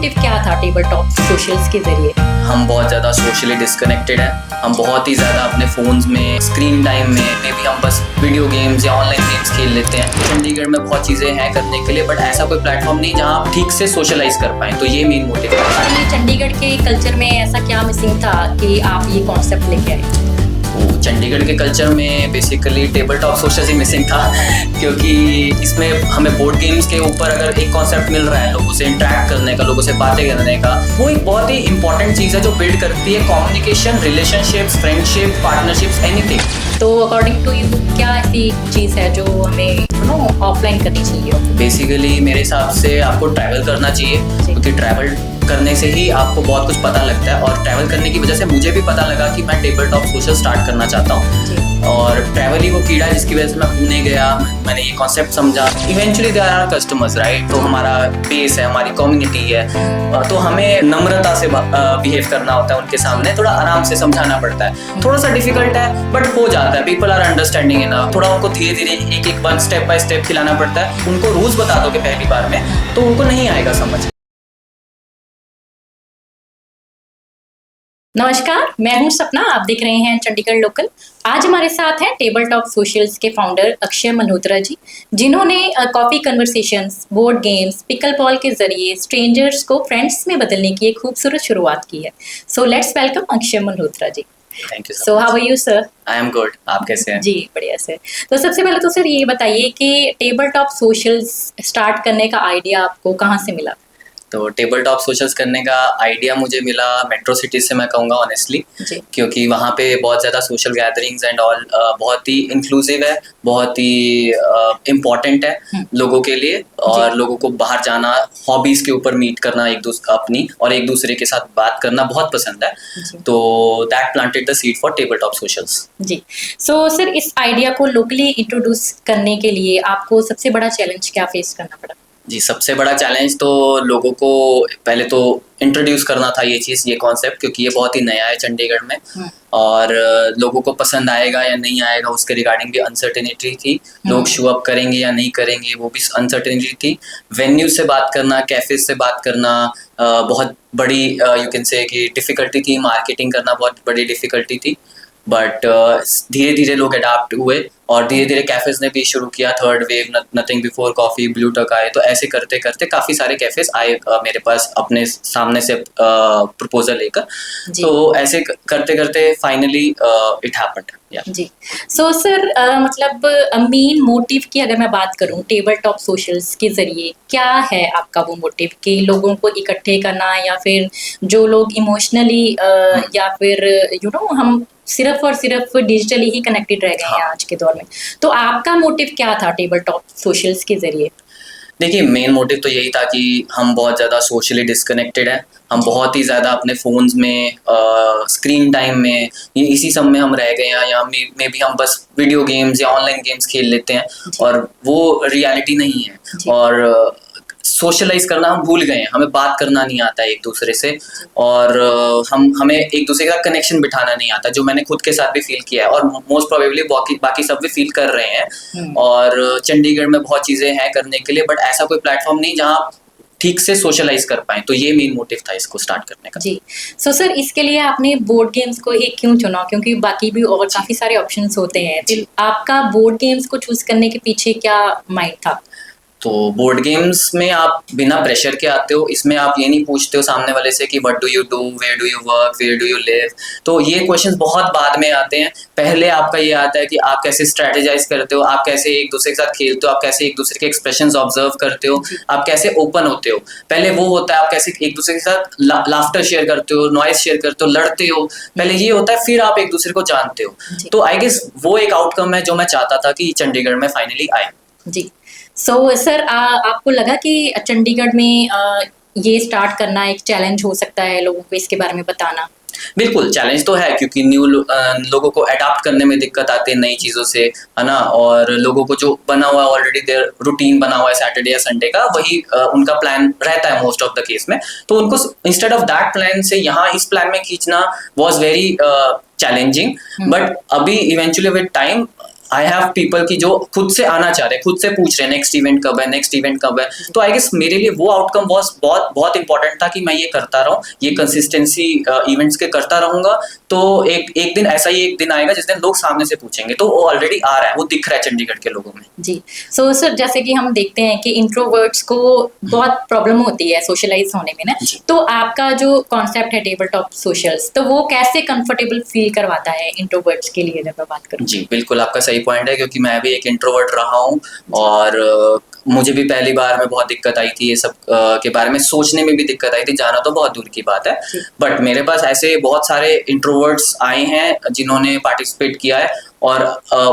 Motive क्या था table top socials के जरिए? हम बहुत ज़्यादा सोशली डिस्कनेक्टेड हैं। हम बहुत ही ज़्यादा अपने फ़ोन्स में, स्क्रीन टाइम में भी हम बस वीडियो गेम्स या ऑनलाइन गेम्स खेल लेते हैं। चंडीगढ़ में बहुत चीज़ें हैं करने के लिए, बट ऐसा कोई प्लेटफॉर्म नहीं जहाँ आप ठीक से सोशलाइज कर पाएँ। तो ये मेन मोटिव है। ये चंडीगढ़ के कल्चर में ऐसा क्या मिसिंग था कि आप ये कॉन्सेप्ट लेके आए? चंडीगढ़ के कल्चर में बेसिकली टेबल टॉप सोशल ही मिसिंग था, क्योंकि इसमें हमें बोर्ड गेम्स के ऊपर अगर एक कॉन्सेप्ट मिल रहा है लोगों से इंटरेक्ट करने का, लोगों से बातें करने का, वो एक बहुत ही इंपॉर्टेंट चीज़ है जो बिल्ड करती है कम्युनिकेशन, रिलेशनशिप्स, फ्रेंडशिप, पार्टनर्शिप्स, एनीथिंग। तो अकॉर्डिंग टू यू क्या ऐसी चीज़ है जो हमें ऑफलाइन करनी चाहिए? बेसिकली मेरे हिसाब से आपको ट्रैवल करना चाहिए, क्योंकि ट्रैवल करने से ही आपको बहुत कुछ पता लगता है। और ट्रैवल करने की वजह से मुझे भी पता लगा कि मैं टेबल टॉप सोशल स्टार्ट करना चाहता हूँ। और ट्रैवल ही वो कीड़ा है जिसकी वजह से मैं पुणे गया, मैंने ये कॉन्सेप्ट समझा। Eventually there are customers, right? तो हमारा बेस है, हमारी कम्युनिटी है, तो हमें नम्रता से बिहेव करना होता है उनके सामने, थोड़ा आराम से समझाना पड़ता है। थोड़ा सा डिफिकल्ट है बट हो जाता है। People are understanding enough. थोड़ा उनको धीरे धीरे एक वन स्टेप बाय स्टेप खिलाना पड़ता है। उनको रूल्स बता दोगे पहली बार में तो उनको नहीं आएगा समझ। नमस्कार, मैं हूं सपना, आप देख रहे हैं चंडीगढ़ लोकल। आज हमारे साथ हैं टेबल टॉप सोशल्स के फाउंडर अक्षय मल्होत्रा जी, जिन्होंने coffee conversations, board games, pickle ball के जरिए स्ट्रेंजर्स को फ्रेंड्स में बदलने की एक खूबसूरत शुरुआत की है। So let's welcome Akshay Malhotra ji. Thank you. So how are you sir? I am good. आप कैसे हैं? जी बढ़िया सर। तो सबसे पहले तो सर ये बताइए कि टेबल टॉप सोशल्स स्टार्ट करने का आइडिया आपको कहाँ से मिला? तो टेबल टॉप सोशल्स करने का आइडिया मुझे मिला मेट्रो सिटीज से, मैं कहूँगा ऑनेस्टली, क्योंकि वहाँ पे बहुत ज़्यादा सोशल गैदरिंग्स एंड ऑल बहुत ही इंक्लूसिव है, बहुत ही इम्पॉर्टेंट है लोगों के लिए। और लोगों को बाहर जाना, हॉबीज़ के ऊपर मीट करना एक दूसरे अपनी और एक दूसरे के साथ बात करना बहुत पसंद है। तो that planted the seed for table top socials. जी। सो सर इस आइडिया को लोकली इंट्रोड्यूस करने के लिए आपको सबसे बड़ा चैलेंज क्या फेस करना पड़ा? जी, सबसे बड़ा चैलेंज तो लोगों को पहले तो इंट्रोड्यूस करना था ये चीज़, ये कॉन्सेप्ट, क्योंकि ये बहुत ही नया है चंडीगढ़ में। और लोगों को पसंद आएगा या नहीं आएगा उसके रिगार्डिंग भी अनसर्टेनिटी थी। लोग शो अप करेंगे या नहीं करेंगे वो भी अनसर्टेनिटी थी। वेन्यू से बात करना, कैफेज से बात करना बहुत बड़ी यू कैन से कि डिफ़िकल्टी थी। मार्केटिंग करना बहुत बड़ी डिफ़िकल्टी थी। बट धीरे धीरे लोग अडाप्ट हुए और धीरे धीरे कैफेज ने भी शुरू किया। Third wave, nothing before coffee, blue टक आए। तो ऐसे करते करते काफ़ी सारे कैफेज आए मेरे पास अपने सामने से प्रपोजल लेकर। तो ऐसे करते करते फाइनली इट हैपेंड। जी। सो सर मतलब मेन मोटिव की अगर मैं बात करूं टेबल टॉप सोशल्स के जरिए, क्या है आपका वो मोटिव कि लोगों को इकट्ठे करना, या फिर जो लोग इमोशनली या फिर हम सिर्फ और सिर्फ डिजिटली ही कनेक्टेड रह गए हैं आज के दौर में, तो आपका मोटिव क्या था टेबल टॉप सोशल्स के जरिए? देखिए, मेन मोटिव तो यही था कि हम बहुत ज़्यादा सोशली डिस्कनेक्टेड हैं। हम बहुत ही ज़्यादा अपने फ़ोन्स में, स्क्रीन टाइम में, ये इसी सब में हम रह गए हैं, या मे भी हम बस वीडियो गेम्स या ऑनलाइन गेम्स खेल लेते हैं और वो रियलिटी नहीं है। और सोशलाइज करना हम भूल गए हैं, हमें बात करना नहीं आता है एक दूसरे से, और हमें एक दूसरे का कनेक्शन बिठाना नहीं आता, जो मैंने खुद के साथ भी फील किया है और मोस्ट प्रोबेबली बाकी सब भी फील कर रहे हैं। और चंडीगढ़ में बहुत चीज़ें हैं करने के लिए, बट ऐसा कोई प्लेटफॉर्म नहीं जहाँ ठीक से सोशलाइज कर पाए। तो ये मेन मोटिव था इसको स्टार्ट करने का। जी। सो सर इसके लिए आपने बोर्ड गेम्स को ही क्यों चुना, क्योंकि बाकी भी और काफ़ी सारे ऑप्शंस होते हैं, तो आपका बोर्ड गेम्स को चूज करने के पीछे क्या माइंड था? तो बोर्ड गेम्स में आप बिना प्रेशर के आते हो। इसमें आप ये नहीं पूछते हो सामने वाले से कि what do you do, where do you work, where do you live. तो ये क्वेश्चंस बहुत बाद में आते हैं। पहले आपका ये आता है कि आप कैसे स्ट्रेटेजाइज करते हो, आप कैसे एक दूसरे के साथ खेलते हो, आप कैसे एक दूसरे के एक्सप्रेशंस ऑब्जर्व करते हो, आप कैसे ओपन होते हो। पहले वो होता है आप कैसे एक दूसरे के साथ लाफ्टर शेयर करते हो, नॉइज शेयर करते हो, लड़ते हो। पहले ये होता है, फिर आप एक दूसरे को जानते हो। तो आई गेस वो एक आउटकम है जो मैं चाहता था कि चंडीगढ़ में फाइनली आए। जी। सो सर आपको लगा कि चंडीगढ़ में ये स्टार्ट करना एक चैलेंज हो सकता है, लोगों को इसके बारे में बताना? बिल्कुल चैलेंज तो है, क्योंकि न्यू लोगों को अडाप्ट करने में दिक्कत आती है नई चीज़ों से, है ना। और लोगों को जो बना हुआ ऑलरेडी देयर रूटीन बना हुआ है सैटरडे या संडे का, वही उनका प्लान रहता है मोस्ट ऑफ द केस में। तो उनको इंस्टेड ऑफ दैट प्लान से यहाँ इस प्लान में खींचना वाज वेरी चैलेंजिंग। बट अभी eventually with time I have people की जो खुद से आना चाह रहे हैं, खुद से पूछ रहे हैं नेक्स्ट इवेंट कब है, नेक्स्ट इवेंट कब है। तो आई गेस मेरे लिए वो आउटकम बहुत बहुत इंपॉर्टेंट था कि मैं ये करता रहूं, ये कंसिस्टेंसी इवेंट्स के करता रहूंगा। तो एक दिन ऐसा ही एक दिन आएगा जिस दिन लोग सामने से पूछेंगे, तो वो ऑलरेडी आ रहा है, वो दिख रहा है चंडीगढ़ के लोगों में। जी। सो सर, जैसे कि हम देखते हैं कि इंट्रोवर्ट्स को बहुत प्रॉब्लम होती है सोशलाइज होने में ना, तो आपका जो कॉन्सेप्ट है टेबल टॉप सोशल्स, तो वो कैसे कंफर्टेबल फील करवाता है इंट्रोवर्ट्स के लिए, जब मैं बात करूँ? जी बिल्कुल, आपका सही पॉइंट है, क्योंकि मैं भी एक इंट्रोवर्ट रहा हूँ और मुझे भी पहली बार में बहुत दिक्कत आई थी, ये सब के बारे में सोचने में भी दिक्कत आई थी, जाना तो बहुत दूर की बात है। बट मेरे पास ऐसे बहुत सारे इंट्रोवर्ट्स आए हैं जिन्होंने पार्टिसिपेट किया है, और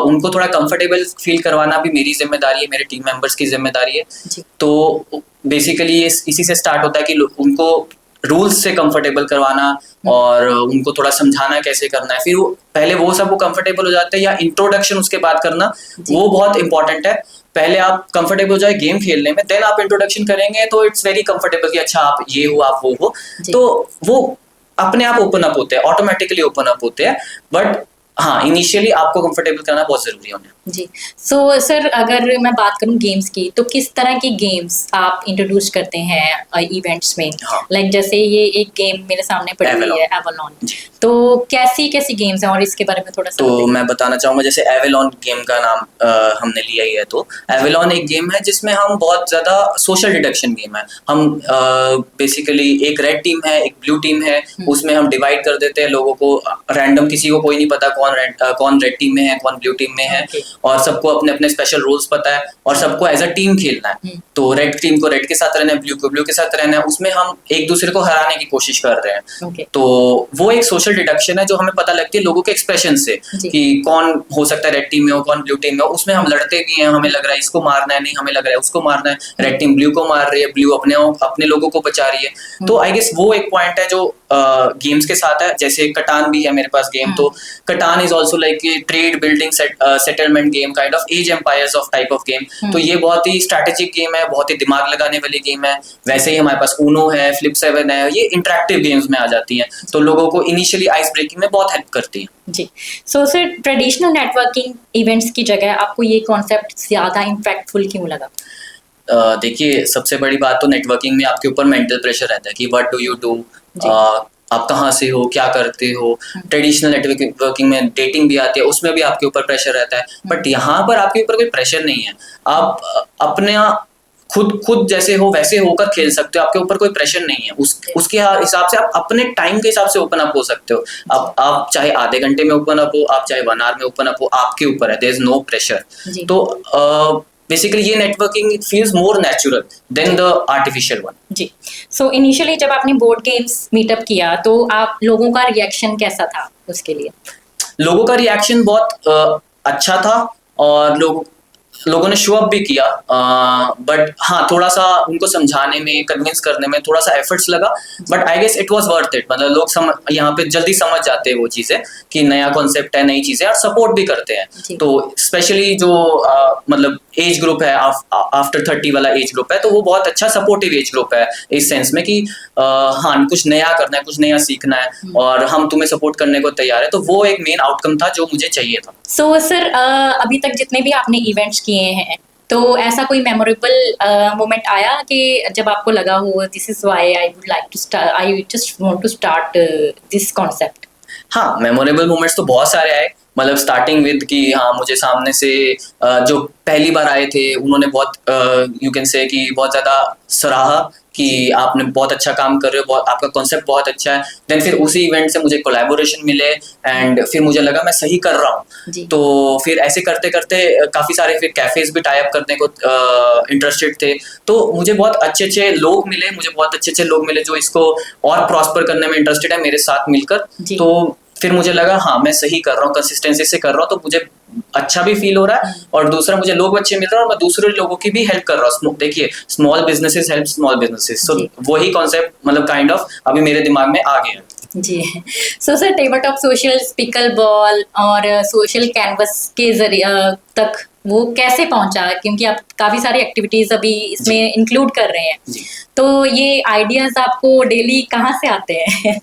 उनको थोड़ा कंफर्टेबल फील करवाना भी मेरी जिम्मेदारी है, मेरे टीम मेंबर्स की जिम्मेदारी है। तो बेसिकली ये इसी से स्टार्ट होता है कि उनको रूल्स से कंफर्टेबल करवाना और उनको थोड़ा समझाना कैसे करना है, फिर पहले वो सब कंफर्टेबल हो जाते हैं, या इंट्रोडक्शन उसके बाद करना, वो बहुत इंपॉर्टेंट है। पहले आप कंफर्टेबल हो जाए गेम खेलने में, देन आप इंट्रोडक्शन करेंगे तो इट्स वेरी कंफर्टेबल कि अच्छा आप ये हो, आप वो हो, तो वो अपने आप ओपन अप होते हैं, ऑटोमेटिकली ओपन अप होते हैं। बट हाँ, इनिशियली आपको कंफर्टेबल करना बहुत जरूरी है। जी। सो सर, अगर मैं बात करूं गेम्स की, तो किस तरह की गेम्स आप इंट्रोड्यूस करते हैं इवेंट्स में? लाइक जैसे ये एक गेम मेरे सामने पड़ी हुई है, एवलॉन, तो कैसी कैसी गेम्स हैं और इसके बारे में थोड़ा सा तो मैं बताना चाहूंगा। जैसे एवलॉन गेम का नाम हमने लिया ही है, तो एवलॉन एक गेम है जिसमें हम बहुत ज्यादा सोशल डिडक्शन गेम है। हम बेसिकली एक रेड टीम है, एक ब्लू टीम है, उसमें हम डिवाइड कर देते हैं लोगों को रैंडम, किसी को कोई नहीं पता कौन रेड टीम में है, कौन ब्लू टीम में है, और सबको अपने अपने स्पेशल रोल्स पता है, और सबको एज अ टीम खेलना है। तो रेड टीम को रेड के साथ रहना है, ब्लू को ब्लू के साथ रहना है, उसमें हम एक दूसरे को हराने की कोशिश कर रहे हैं। तो वो एक सोशल डिडक्शन है जो हमें पता लगती है लोगों के एक्सप्रेशन से कि कौन हो सकता है रेड टीम में हो, कौन ब्लू टीम में हो। उसमें हम लड़ते भी हैं, हमें लग रहा है इसको मारना है, नहीं हमें लग रहा है उसको मारना है, रेड टीम ब्लू को मार रही है, ब्लू अपने लोगों को बचा रही है। तो आई गेस वो एक पॉइंट है जो गेम्स के साथ है। जैसे कटान भी है मेरे पास गेम, तो Catan is also like a trade building settlement game, kind of age empires of type of game. तो ये बहुत ही स्ट्रैटेजिक गेम है, बहुत ही दिमाग लगाने वाली गेम है। वैसे ही हमारे पास ऊनो है, फ्लिप 7 है, ये इंटरेक्टिव गेम्स में आ जाती हैं, तो लोगों को इनिशियली आइस ब्रेकिंग में बहुत हेल्प करती है। जी। So sir, traditional networking events की जगह आपको ये कॉन्सेप्ट ज्यादा इम्पैक्टफुल क्यों लगा? देखिए, सबसे बड़ी बात तो नेटवर्किंग में आपके ऊपर मेंटल प्रेशर रहता है कि व्हाट डू यू डू, आप कहाँ से हो, क्या करते हो। ट्रेडिशनल नेटवर्किंग में डेटिंग भी आती है, उसमें भी आपके ऊपर प्रेशर रहता है। बट यहाँ पर आपके ऊपर कोई प्रेशर नहीं है, आप अपने खुद जैसे हो वैसे होकर खेल सकते हो, आपके ऊपर कोई प्रेशर नहीं है। उसके हिसाब से आप अपने टाइम के हिसाब से ओपन अप हो सकते हो। आप चाहे आधे घंटे में ओपन अप हो, आप चाहे 1 आवर में ओपन अप हो, आपके ऊपर है, देयर इज नो प्रेशर। तो बेसिकली ये networking feels more natural than the artificial one. जी। सो इनिशियली जब आपने बोर्ड गेम्स मीटअप किया, तो आप लोगों का रिएक्शन कैसा था उसके लिए? लोगों का रिएक्शन बहुत अच्छा था, और लोगों ने शो अप भी किया। बट हाँ, थोड़ा सा उनको समझाने में, कन्विंस करने में थोड़ा सा एफर्ट्स लगा। But I guess it was worth it. मतलब लोग यहाँ पे जल्दी समझ जाते हैं वो चीजें कि नया कॉन्सेप्ट है, नई चीजें, और सपोर्ट भी करते हैं। तो स्पेशली जो मतलब एज ग्रुप है, आफ्टर 30 वाला एज ग्रुप है, तो वो बहुत अच्छा सपोर्टिव एज ग्रुप है इस सेंस में कि हाँ, कुछ नया करना है, कुछ नया सीखना है, और हम तुम्हें सपोर्ट करने को तैयार है। तो वो एक मेन आउटकम था जो मुझे चाहिए था। सो सर, अभी तक जितने भी आपने इवेंट्स किए हैं, तो ऐसा कोई मेमोरेबल मोमेंट आया कि जब आपको लगा हो this is why I would like to start, I just want to start this concept? हाँ, मेमोरेबल मोमेंट्स तो बहुत सारे आए। मतलब स्टार्टिंग विद कि हाँ, मुझे सामने से जो पहली बार आए थे उन्होंने बहुत यू कैन से कि बहुत ज्यादा सराहा कि आपने बहुत अच्छा काम कर रहे हो, आपका कॉन्सेप्ट बहुत अच्छा है। देन फिर उसी इवेंट से मुझे कोलैबोरेशन मिले, एंड फिर मुझे लगा मैं सही कर रहा हूँ। तो फिर ऐसे करते करते काफी सारे फिर कैफेज भी टाई अप करने को इंटरेस्टेड थे। तो मुझे बहुत अच्छे लोग मिले, जो इसको और प्रॉस्पर करने में इंटरेस्टेड है मेरे साथ मिलकर। तो फिर मुझे लगा हाँ, मैं सही कर रहा हूँ, कंसिस्टेंसी से कर रहा हूँ, तो मुझे अच्छा भी फील हो रहा है, और दूसरा मुझे लोग अच्छे मिल रहे हैं, और मैं दूसरे लोगों की भी हेल्प कर रहा हूँ। देखिए, small businesses help small businesses, so वही कॉन्सेप्ट मतलब काइंड ऑफ अभी मेरे दिमाग में आ गया। जी। So sir, table top socials, pickle ball और सोशल कैनवस के जरिए तक वो कैसे पहुंचा, क्योंकि आप काफी सारी एक्टिविटीज अभी इसमें इंक्लूड कर रहे हैं, जी तो ये आइडियाज आपको डेली कहाँ से आते हैं?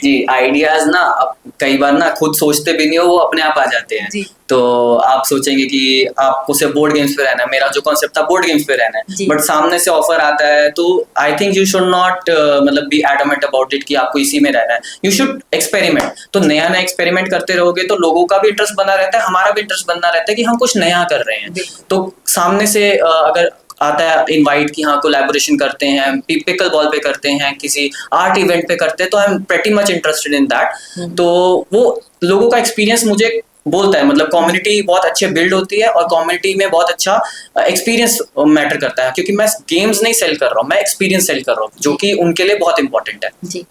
जी, आइडियाज ना अब कई बार ना खुद सोचते भी नहीं हो, वो अपने आप आ जाते हैं। जी तो आप सोचेंगे कि आपको सिर्फ बोर्ड गेम्स पे रहना है, मेरा जो कॉन्सेप्ट था बोर्ड गेम्स पे रहना है, जी बट सामने से ऑफर आता है तो I think you should not मतलब बी एडमेंट अबाउट इट कि आपको इसी में रहना है। You should experiment. तो नया नया एक्सपेरिमेंट करते रहोगे तो लोगों का भी इंटरेस्ट बना रहता है, हमारा भी इंटरेस्ट बना रहता है कि हम कुछ नया कर रहे हैं। बिल्कुल। तो सामने से अगर आता है इनवाइट कि हाँ कोलैबोरेशन करते हैं, पिकल बॉल पे करते हैं, किसी आर्ट इवेंट पे करते हैं, तो I am pretty much interested in that. तो वो लोगों का एक्सपीरियंस मुझे बोलता है, मतलब कम्युनिटी बहुत अच्छे बिल्ड होती है और कम्युनिटी में बहुत अच्छा एक्सपीरियंस मैटर करता है, क्योंकि मैं गेम्स नहीं सेल कर रहा हूँ, मैं एक्सपीरियंस सेल कर रहा हूँ, जो कि उनके लिए बहुत इंपॉर्टेंट है। जी।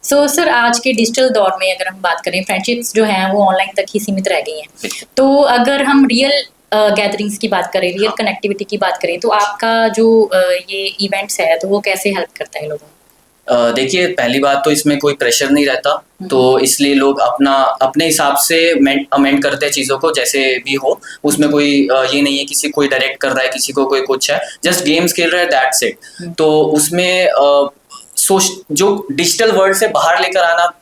सो सर, आज के डिजिटल दौर में अगर हम बात करें, फ्रेंडशिप्स जो हैं वो ऑनलाइन तक ही सीमित रह गई हैं। तो अगर हम रियल गैदरिंग्स की बात करें, रियल कनेक्टिविटी की बात करें, तो आपका जो ये इवेंट्स है तो वो कैसे हेल्प करता है लोगों को? देखिए, पहली बात तो इसमें कोई प्रेशर नहीं रहता, तो इसलिए लोग अपना अपने हिसाब से अमेंड करते हैं चीज़ों को, जैसे भी हो। उसमें कोई ये नहीं है किसी कोई डायरेक्ट कर रहा है, किसी को कोई कुछ है, जस्ट गेम्स खेल रहे हैं, दैट्स इट। तो उसमें जो डिजिटल वर्ल्ड से बाहर लेकर आना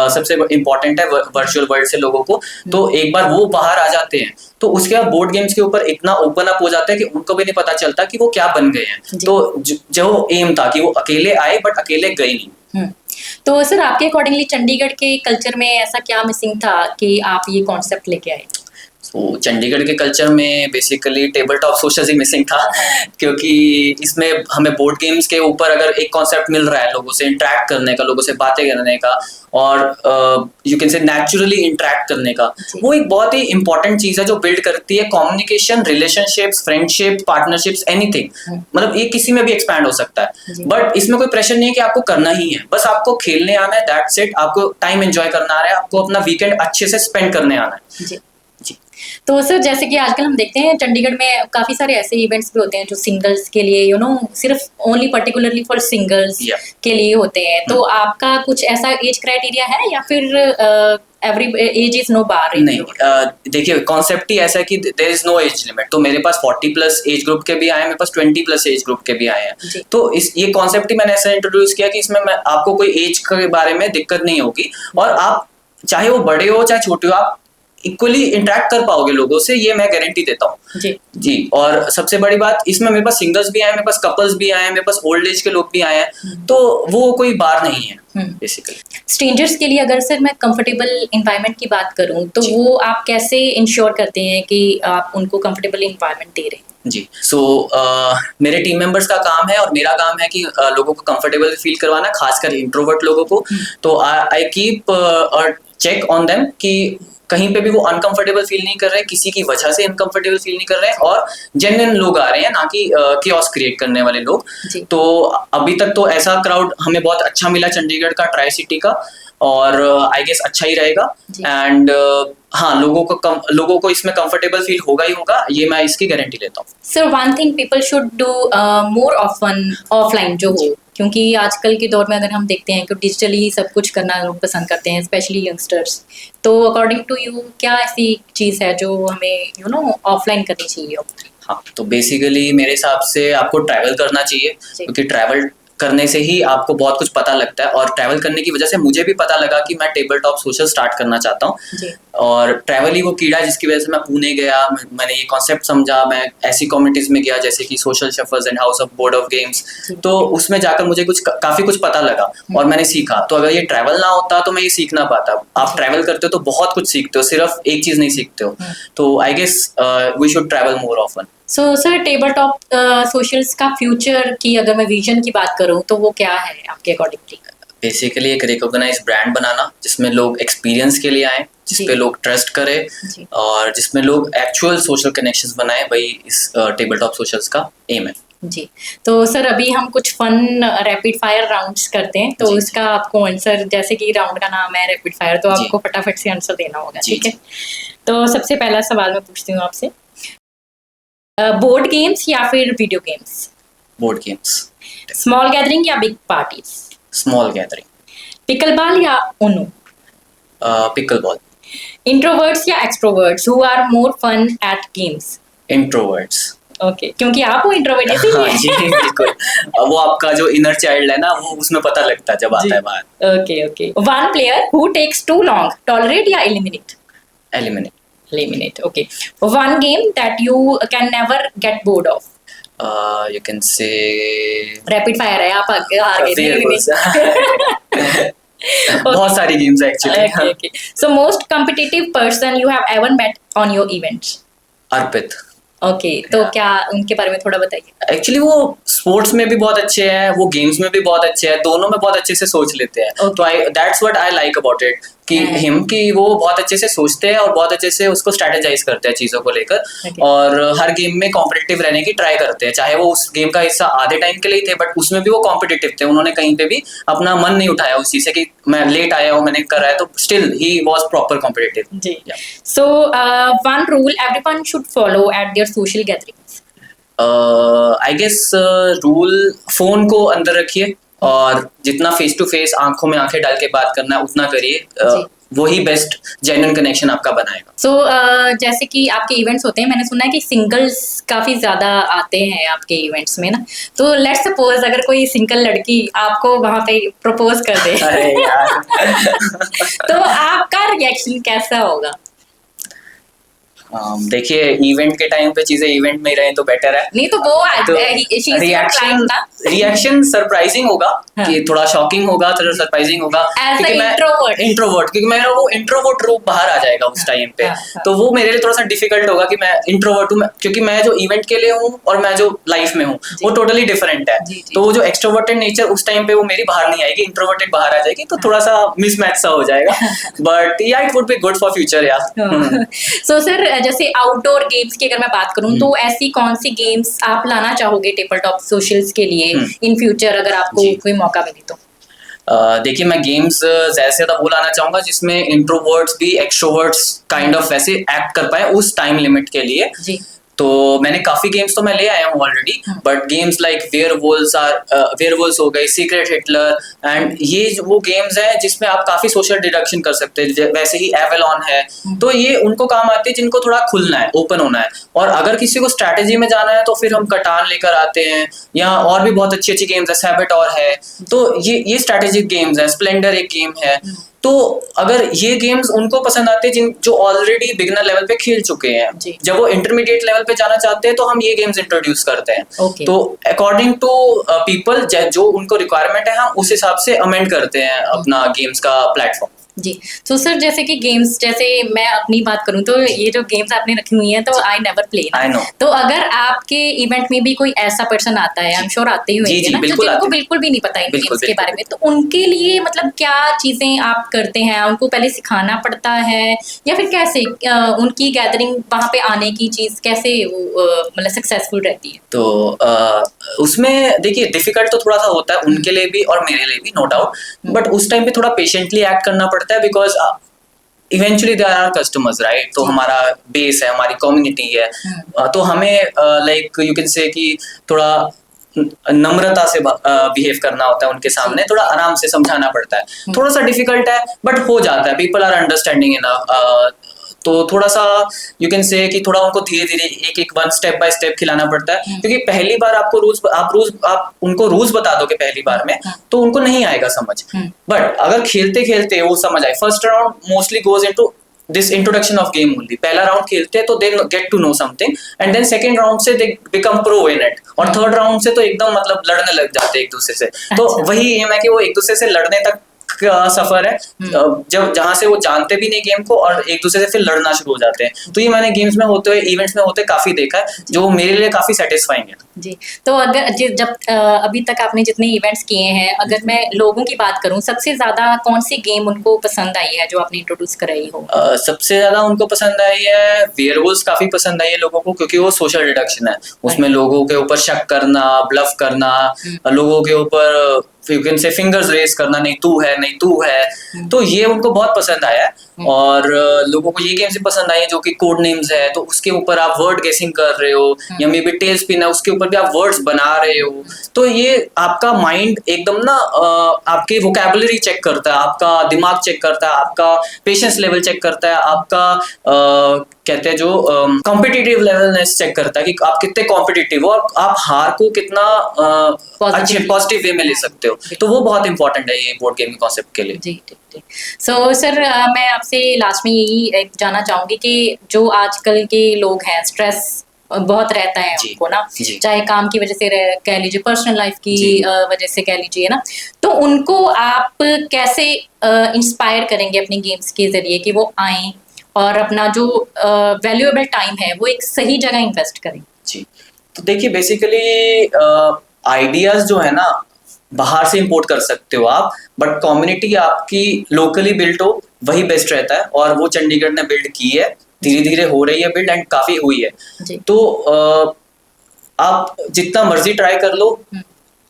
सबसे इम्पोर्टेंट है, वर्चुअल वर्ल्ड से लोगों को। तो एक बार वो बाहर आ जाते हैं तो उसके बाद बोर्ड गेम्स के ऊपर इतना ओपन अप हो जाता है कि उनको भी नहीं पता चलता कि वो क्या बन गए हैं। तो जो एम था कि वो अकेले आए बट अकेले गए नहीं। तो सर, आपके अकॉर्डिंगली चंडीगढ़ के कल्चर में ऐसा क्या मिसिंग था कि आप ये कॉन्सेप्ट लेके आए? तो चंडीगढ़ के कल्चर में बेसिकली टेबल टॉप सोशल ही मिसिंग था, क्योंकि इसमें हमें बोर्ड गेम्स के ऊपर अगर एक कॉन्सेप्ट मिल रहा है लोगों से इंटरेक्ट करने का, लोगों से बातें करने का, और यू कैन से नेचुरली इंटरेक्ट करने का, वो एक बहुत ही इंपॉर्टेंट चीज है जो बिल्ड करती है communication, relationships, friendship, partnerships, anything. मतलब ये किसी में भी एक्सपैंड हो सकता है, बट इसमें कोई प्रेशर नहीं है कि आपको करना ही है, बस आपको खेलने आना है, दैट्स इट। आपको टाइम एंजॉय करना आ रहा है, आपको अपना वीकेंड अच्छे से स्पेंड करने आना है। तो सर, जैसे कि आजकल हम देखते हैं चंडीगढ़ में काफी सारे ऐसे इवेंट्स भी होते हैं जो सिंगल्स के लिए, सिर्फ ओनली पर्टिकुलरली फॉर सिंगल्स के लिए होते हैं। तो आपका कुछ ऐसा एज क्राइटेरिया है या फिर every age is no bar? नहीं, देखिए कॉन्सेप्ट ही ऐसा है कि there is no age limit. तो मेरे पास 40+ एज ग्रुप के भी आए हैं, मेरे पास 20+ एज ग्रुप के भी आए हैं। तो ये कॉन्सेप्ट ही मैंने ऐसा इंट्रोड्यूस किया कि इसमें आपको कोई एज के बारे में दिक्कत नहीं होगी, और आप चाहे वो बड़े हो चाहे छोटे हो, आप इक्वली इंटरेक्ट कर पाओगे लोगों से, ये मैं गारंटी देता हूँ। जी। और सबसे बड़ी बात, इसमें मेरे पास सिंगल्स भी आए, मेरे पास कपल्स भी आए, मेरे पास ओल्ड एज के लोग भी आए हैं, तो वो कोई बार नहीं है बेसिकली। स्ट्रेंजर्स के लिए अगर सर मैं कंफर्टेबल एनवायरनमेंट की बात करूं, तो वो आप कैसे इंश्योर करते हैं कि आप उनको कंफर्टेबल एनवायरनमेंट दे रहे हैं? जी, मेरे टीम मेंबर्स का काम है और मेरा काम है कि लोगों को कंफर्टेबल फील करवाना, खासकर इंट्रोवर्ट लोगों को। तो I keep check on them कि कहीं पे भी वो अनकंफर्टेबल फील नहीं कर रहे हैं, किसी की वजह से अनकंफर्टेबल फील नहीं कर रहे हैं, और जेन्युइन लोग आ रहे हैं, ना कि कियोस्क क्रिएट करने वाले लोग। तो अभी तक तो ऐसा क्राउड हमें बहुत अच्छा मिला चंडीगढ़ का, ट्राई सिटी का, और आई गेस अच्छा ही रहेगा। एंड हाँ, लोगों को इसमें कंफर्टेबल फील होगा ही होगा, ये मैं इसकी गारंटी लेता हूँ। Sir, one thing people should do more often offline जो हो, क्योंकि आजकल के दौर में अगर हम देखते हैं कि डिजिटली सब कुछ करना लोग पसंद करते हैं, स्पेशली यंगस्टर्स। तो अकॉर्डिंग टू यू क्या ऐसी चीज़ है जो हमें ऑफलाइन करनी चाहिए? हाँ, तो बेसिकली मेरे हिसाब से आपको ट्रैवल करना चाहिए, क्योंकि ट्रैवल करने से ही आपको बहुत कुछ पता लगता है, और ट्रैवल करने की वजह से मुझे भी पता लगा कि मैं टेबल टॉप सोशल स्टार्ट करना चाहता हूँ। और ट्रैवल ही वो कीड़ा है जिसकी वजह से मैं पुणे गया, मैंने ये कॉन्सेप्ट समझा, मैं ऐसी कम्युनिटीज में गया जैसे कि social shufflers and house of board of games. तो उसमें जाकर मुझे काफी कुछ पता लगा और मैंने सीखा। तो अगर ये ट्रैवल ना होता तो मैं ये सीख ना पाता। आप ट्रैवल करते हो तो बहुत कुछ सीखते हो, सिर्फ एक चीज नहीं सीखते हो। तो I guess we should travel more often. So sir, table top socials का फ्यूचर की अगर मैं विजन की बात करूं तो वो क्या है आपके अकॉर्डिंगली? बेसिकली एक रिकॉग्नाइज ब्रांड बनाना, जिसमें लोग एक्सपीरियंस के लिए आए, जिसपे लोग ट्रस्ट करें, और जिसमें लोग एक्चुअल सोशल कनेक्शंस बनाएं, वही इस टेबल टॉप सोशल्स का एम है। जी। तो सर, अभी हम कुछ फन रैपिड फायर राउंड्स करते हैं, तो इसका आपको आंसर, जैसे कि राउंड का नाम है रैपिड फायर, तो आपको फटाफट से आंसर देना होगा, ठीक है? तो सबसे पहला सवाल मैं पूछती हूँ आपसे, बोर्ड गेम्स या फिर video games? Board games. Small gathering या big parties? Small gathering. Pickle ball या उनो? Pickle ball. इंट्रोवर्ट्स या extroverts who are more fun at games? Introverts. Okay, क्योंकि आप वो इंट्रोवर्ट हाँ इसीलिए। जी, बिल्कुल। वो आपका जो इनर चाइल्ड है ना, वो उसमें पता लगता है जब जी। आता है बाहर। Okay, okay. One player who takes too long, tolerate या eliminate? Eliminate. Eliminate. Okay. One game that you can never get bored of. You can से Rapid fire है, आप हार गए थे वेयरवुल्व्स। eliminate. बहुत सारी गेम्स है actually. Okay, okay. So most competitive person you have ever met on your events. Arpit. Okay, तो क्या उनके बारे में थोड़ा बताइए। एक्चुअली वो स्पोर्ट्स में भी बहुत अच्छे हैं, वो गेम्स में भी बहुत अच्छे हैं, दोनों में बहुत अच्छे से सोच लेते हैं। Okay. तो I that's what I like about it कि हिम कि वो बहुत अच्छे से सोचते हैं और बहुत अच्छे से उसको स्ट्रेटेजाइज करते हैं चीजों को लेकर। Okay. और हर गेम में कॉम्पिटिटिव रहने की ट्राई करते हैं, चाहे वो उस गेम का हिस्सा आधे टाइम के लिए थे बट उसमें भी वो कॉम्पिटिटिव थे। उन्होंने कहीं पे भी अपना मन नहीं उठाया उस चीज से कि मैं लेट आया हूँ, मैंने करा है, तो still he was proper competitive. जी। So one rule everyone should follow at their social gatherings. I guess rule, phone को अंदर रखिए और जितना फेस टू फेस आंखों में आंखें डाल के बात करना है उतना करिए। जी। वही बेस्ट जेन्युइन कनेक्शन आपका बनाएगा। So जैसे कि आपके इवेंट्स होते हैं, मैंने सुना है कि सिंगल्स काफी ज्यादा आते हैं आपके इवेंट्स में ना, तो लेट्स सपोज अगर कोई सिंगल लड़की आपको वहां पे प्रपोज कर दे अरे यार। तो आपका रिएक्शन कैसा होगा? देखिए, इवेंट के टाइम पे चीजें इवेंट में ही रहे तो बेटर है। नहीं तो वो तो she is your client ना। रिएक्शन सरप्राइजिंग होगा। हाँ। कि थोड़ा शॉकिंग होगा, थोड़ा सरप्राइजिंग होगा। As a क्योंकि मैं introvert। इंट्रोवर्ट, क्योंकि मेरा वो इंट्रोवर्ट रूप बाहर आ जाएगा उस टाइम पे। हाँ, हाँ। तो वो मेरे लिए थोड़ा सा डिफिकल्ट होगा कि मैं इंट्रोवर्ट हूँ, क्योंकि मैं जो इवेंट के लिए हूँ और मैं जो लाइफ में हूँ वो टोटली डिफरेंट है। जी, जी। तो वो जो एक्सट्रोवर्टेड नेचर उस टाइम पे वो मेरी बाहर नहीं आएगी, इंट्रोवर्टेड बाहर आ जाएगी, तो थोड़ा सा मिसमैच सा हो जाएगा। बट या it would be good for future यार। सो सर जैसे आउटडोर गेम्स की अगर मैं बात करूं तो ऐसी कौन सी गेम्स आप लाना चाहोगे टेबल टॉप सोशल्स के लिए इन फ्यूचर, अगर आपको जी। कोई मौका मिले तो? देखिए, मैं गेम्स ज्यादा से ज्यादा वो लाना चाहूंगा जिसमें इंट्रोवर्ट्स भी एक्सट्रोवर्ट्स काइंड ऑफ वैसे एक्ट कर पाए उस टाइम लिमिट के लिए। जी। तो मैंने काफी गेम्स तो मैं ले आया हूँ already, but games like werewolves हो गई, सीक्रेट हिटलर, एंड ये वो गेम्स हैं जिसमें आप काफी सोशल डिडक्शन कर सकते हैं। वैसे ही एवेलॉन है, तो ये उनको काम आती है जिनको थोड़ा खुलना है, ओपन होना है। और अगर किसी को स्ट्रैटेजी में जाना है तो फिर हम कटान लेकर आते हैं, या और भी बहुत अच्छी अच्छी गेम्स है, सैबेटॉर है। तो ये स्ट्रैटेजिक गेम्स है, स्प्लेंडर एक गेम है। तो अगर ये गेम्स उनको पसंद आते हैं जो ऑलरेडी बिगिनर लेवल पे खेल चुके हैं, जी। जब वो इंटरमीडिएट लेवल पे जाना चाहते हैं तो हम ये गेम्स इंट्रोड्यूस करते हैं। Okay. तो अकॉर्डिंग टू पीपल जो उनको रिक्वायरमेंट है, हम उस हिसाब से अमेंड करते हैं अपना गेम्स का प्लेटफॉर्म। जी। तो सर जैसे कि गेम्स, जैसे मैं अपनी बात करूं तो ये जो गेम्स आपने रखी हुई हैं तो I never play. I know. तो अगर आपके इवेंट में भी कोई ऐसा पर्सन आता है, आई एम श्योर आते ही जी, होंगे जी, ना, तो बिल्कुल जिनको आते हैं। बिल्कुल भी नहीं पता इन बिल्कुल, गेम्स के बारे बिल्कुल। में, तो उनके लिए मतलब क्या चीजें आप करते हैं? उनको पहले सिखाना पड़ता है या फिर कैसे उनकी गैदरिंग वहां पे आने की चीज कैसे मतलब सक्सेसफुल रहती है? तो उसमें देखिए, डिफिकल्ट तो थोड़ा सा होता है उनके लिए भी और मेरे लिए भी, नो डाउट। बट उस टाइम पे थोड़ा पेशेंटली एक्ट करना पड़ता है, because eventually they are customers, right? तो हमारा बेस है, हमारी कम्युनिटी है। तो हमें लाइक यू कैन से कि थोड़ा नम्रता से बिहेव करना होता है उनके सामने, थोड़ा आराम से समझाना पड़ता है। थोड़ा सा डिफिकल्ट है बट हो जाता है, पीपल आर अंडरस्टैंडिंग इनफ। तो थोड़ा सा यू कैन से कि थोड़ा उनको धीरे धीरे एक वन स्टेप बाय स्टेप खिलाना पड़ता है, क्योंकि पहली बार आप उनको रूल्स बता दोगे पहली बार में तो उनको नहीं आएगा समझ। बट अगर खेलते खेलते वो समझ आए, first round mostly goes into this introduction of game only. पहला राउंड खेलते हैं तो they get to know something, and then second round से they become pro in it, और थर्ड राउंड से तो एकदम मतलब लड़ने लग जाते हैं एक दूसरे से। तो वही एम है कि वो एक दूसरे से लड़ने तक का सफर है, जब जहां से वो जानते भी नहीं गेम को और एक दूसरे से फिर लड़ना शुरू हो जाते हैं। तो ये मैंने गेम्स में होते हुए, इवेंट्स में होते काफी देखा है, जो मेरे लिए काफी सेटिस्फाइंग है। जी। तो अगर जब अभी तक आपने जितने इवेंट्स किए हैं, अगर मैं लोगों की बात करूं, सबसे ज्यादा कौन सी गेम उनको पसंद आई है जो आपने इंट्रोड्यूस कराई हो? सबसे ज्यादा उनको पसंद आई है वेयरवुल्व्स, काफी पसंद आई है लोगों को, क्योंकि वो सोशल डिडक्शन है। उसमें लोगों के ऊपर शक करना, ब्लफ करना, लोगों के ऊपर you can say fingers raise करना, नहीं तू है, नहीं तू है। तो ये उनको बहुत पसंद आया है। और लोगों को ये गेम्स भी पसंद आई है जो कि कोड नेम्स है, तो उसके ऊपर आप वर्ड गेसिंग कर रहे हो, या मे बी टेल स्पिन है, उसके ऊपर भी आप वर्ड्स बना रहे हो। तो ये आपका माइंड एकदम ना आपके वोकैबुलरी चेक करता है, आपका दिमाग चेक करता है, आपका पेशेंस लेवल चेक करता है, आपका कहते हैं जो कॉम्पिटिटिव लेवलनेस चेक करता है कि आप कितने कॉम्पिटिटिव हो और आप हार को कितना अच्छे पॉजिटिव वे में ले सकते हो, तो वो बहुत इंपॉर्टेंट है ये बोर्ड गेमिंग कॉन्सेप्ट के लिए। जी ठीक ठीक। सो सर मैं आपसे लास्ट में यही जानना चाहूंगी कि जो आजकल के लोग हैं, स्ट्रेस बहुत रहता है उनको ना, चाहे काम की वजह से कह लीजिए, पर्सनल लाइफ की वजह से कह लीजिए ना, तो उनको आप कैसे इंस्पायर करेंगे अपने गेम्स के जरिए कि वो आएं और अपना जो वैल्यूएबल टाइम है वो एक सही जगह इन्वेस्ट करें? जी, तो देखिए बेसिकली आइडियाज जो है ना बाहर से इंपोर्ट कर सकते हो आप, बट कम्युनिटी आपकी लोकली बिल्ड हो वही बेस्ट रहता है, और वो चंडीगढ़ ने बिल्ड की है, धीरे धीरे हो रही है बिल्ड एंड काफी हुई है। तो आप जितना मर्जी ट्राई कर लो,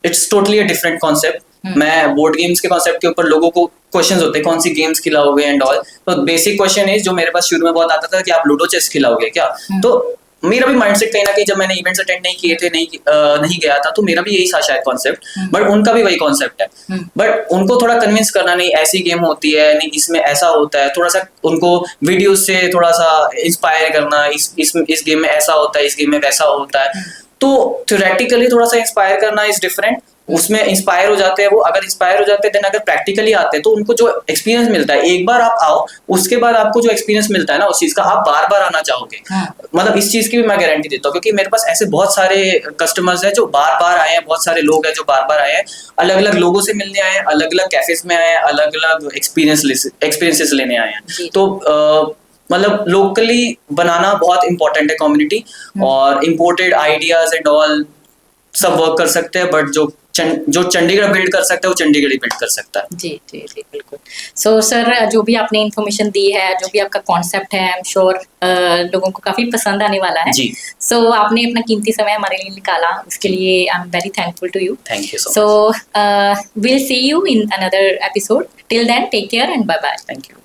it's totally a different concept. मैं बोर्ड गेम्स के कॉन्सेप्ट के ऊपर लोगों को क्वेश्चंस होते हैं कौन सी गेम्स खिलाओगे एंड ऑल, तो बेसिक क्वेश्चन है जो मेरे पास शुरू में बहुत आता था कि आप लूडो चेस खिलाओगे क्या। तो मेरा भी माइंडसेट कहीं ना कहीं, जब मैंने इवेंट्स अटेंड नहीं किए थे, नहीं गया था, तो मेरा भी यही था शायद कॉन्सेप्ट, बट उनका भी वही कॉन्सेप्ट है। बट उनको थोड़ा कन्विंस करना, नहीं ऐसी गेम होती है, नहीं इसमें ऐसा होता है, थोड़ा सा उनको वीडियो से थोड़ा सा इंस्पायर करना, इस गेम में ऐसा होता है, इस गेम में वैसा होता है। तो थ्योरेटिकली थोड़ा सा इंस्पायर करना इज डिफरेंट, उसमें इंस्पायर हो जाते हैं वो। अगर इंस्पायर हो जाते हैं देन अगर प्रैक्टिकली आते हैं तो उनको जो एक्सपीरियंस मिलता है, एक बार आप आओ उसके बाद आपको जो एक्सपीरियंस मिलता है ना उस चीज का, आप बार बार आना चाहोगे। मतलब इस चीज की भी मैं गारंटी देता हूँ, क्योंकि मेरे पास ऐसे बहुत सारे कस्टमर्स हैं जो बार बार आए हैं, बहुत सारे लोग हैं जो बार बार आए हैं, अलग अलग लोगों से मिलने आए हैं, अलग अलग कैफेज में आए हैं, अलग अलग एक्सपीरियंसेस लेने आए हैं। तो मतलब लोकली बनाना बहुत इंपॉर्टेंट है कम्युनिटी, और इम्पोर्टेड आइडियाज एंड ऑल सब वर्क कर सकते हैं, बट जो चंडीगढ़ बिल्ड कर सकता है वो चंडीगढ़ ही बिल्ड कर सकता है। जी जी जी बिल्कुल। सो सर जो भी आपने इन्फॉर्मेशन दी है, जो भी आपका कॉन्सेप्ट है, आई एम श्योर लोगों को काफी पसंद आने वाला है। जी। सो आपने अपना कीमती समय हमारे लिए निकाला, उसके लिए I am very thankful to you. Thank you so much. So will see you in another episode. Till then take care and bye bye. Thank you.